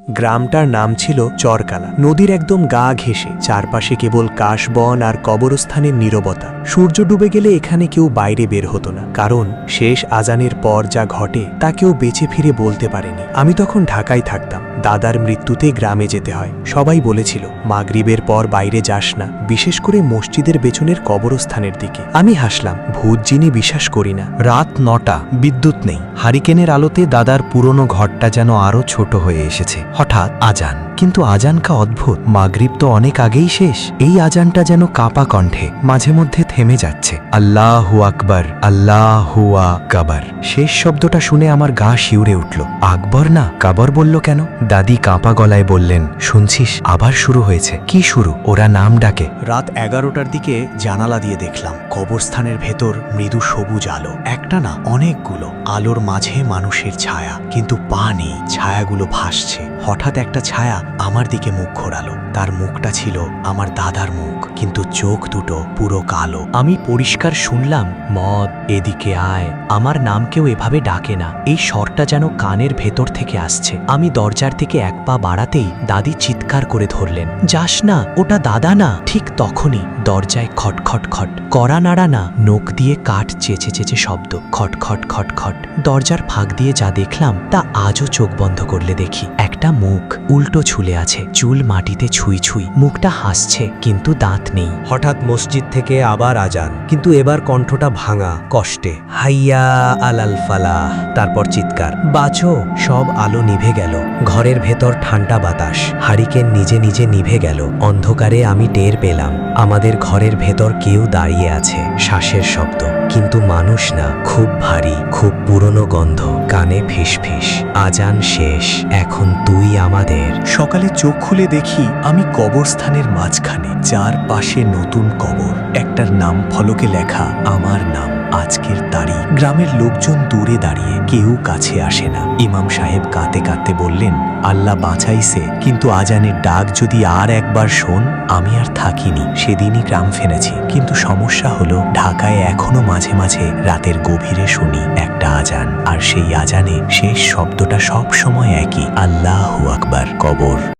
গ্রামটার নাম ছিল চরকালা। নদীর একদম গা ঘেঁষে, চারপাশে কেবল কাশবন আর কবরস্থানের নীরবতা। সূর্য ডুবে গেলে এখানে কেউ বাইরে বের হতো না, কারণ শেষ আজানের পর যা ঘটে তা কেউ বেঁচে ফিরে বলতে পারেনি। আমি তখন ঢাকায় থাকতাম। দাদার মৃত্যুতে গ্রামে যেতে হয়। সবাই বলেছিল মাগরিবের পর বাইরে যাস না, বিশেষ করে মসজিদের পেছনের কবরস্থানের দিকে। আমি হাসলাম, ভূত জিনি বিশ্বাস করি না। রাত ৯টা, বিদ্যুৎ নেই। হারিকেনের আলোতে দাদার পুরনো ঘরটা যেন আরো ছোট হয়ে এসেছে। হঠাৎ আজান, কিন্তু আজানটা অদ্ভুত। মাগরিব তো অনেক আগেই শেষ। এই আজানটা যেন কাপা কণ্ঠে, মাঝে মধ্যে থেমে যাচ্ছে। আল্লাহু আকবার, আল্লাহু আকবার। শেষ শব্দটা শুনে আমার গা শিউরে উঠল। আকবর না, কাবর বলল কেন? দাদি কাঁপা গলায় বললেন, শুনছিস, আবার শুরু হয়েছে। কি শুরু? ওরা নাম ডাকে। রাত 11টার দিকে জানালা দিয়ে দেখলাম কবরস্থানের ভেতর মৃদু সবুজ আলো। একটা না, অনেকগুলো। আলোর মাঝে মানুষের ছায়া, কিন্তু পা নেই। ছায়াগুলো ভাসছে। হঠাৎ একটা ছায়া আমার দিকে মুখ ঘোরালো। তার মুখটা ছিল আমার দাদার মুখ, কিন্তু চোখ দুটো পুরো কালো। আমি পরিষ্কার শুনলাম, মদ, এদিকে আয়। আমার নাম কেউ এভাবে ডাকে না। এই স্বরটা যেন কানের ভেতর থেকে আসছে। আমি দরজার থেকে এক পা বাড়াতেই দাদি চিৎকার করে ধরলেন, যাস না, ওটা দাদা না। ঠিক তখনই দরজায় খটখট খট, কড়া নাড়া না, নোক দিয়ে কাঠ চেঁচে চেঁচে শব্দ। খটখট খট খট। দরজার ফাঁক দিয়ে যা দেখলাম তা আজও চোখ বন্ধ করলে দেখি। একটা মুখ উল্টো ঝুলে আছে, চুল মাটিতে ছুঁই ছুঁই। মুখটা হাসছে, কিন্তু দাঁত নেই। হঠাৎ মসজিদ থেকে আবার আজান, কিন্তু এবার কণ্ঠটা ভাঙা, কষ্টে। হাইয়া আলাল ফালাহ। তারপর চিৎকার, বাঁচো। সব আলো নিভে গেল। ঘরের ভেতর ঠান্ডা বাতাস। হারিকেন নিজে নিজে নিভে গেল। অন্ধকারে আমি টের পেলাম আমাদের ঘরের ভেতর কেউ দাঁড়িয়ে আছে। শ্বাসের শব্দ, কিন্তু মানুষ না। খুব ভারী, খুব পুরনো গন্ধ। কানে ফিসফিস। আজান শেষ, এখন তুই আমাদের। সকালে চোখ খুলে দেখি আমি কবরস্থানের মাঝখানে, যার পাশে নতুন কবর। একটার নাম ফলকে লেখা আমার নাম, আজকের তারিখ। গ্রামের লোকজন দূরে দাঁড়িয়ে, কেউ কাছে আসে না। ইমাম সাহেব কাঁদতে কাঁদতে বললেন, আল্লাহ বাঁচাইছে, কিন্তু আজানের ডাক যদি আর একবার শোন। আমি আর থাকিনি, সেদিনই গ্রাম ফেরেছি। কিন্তু সমস্যা হলো, ঢাকায় এখনো মাঝে মাঝে রাতের গভীরে শুনি একটা আজান, আর সেই আজানে শেষ শব্দটা সব সময় একই, আল্লাহু আকবার। কবর।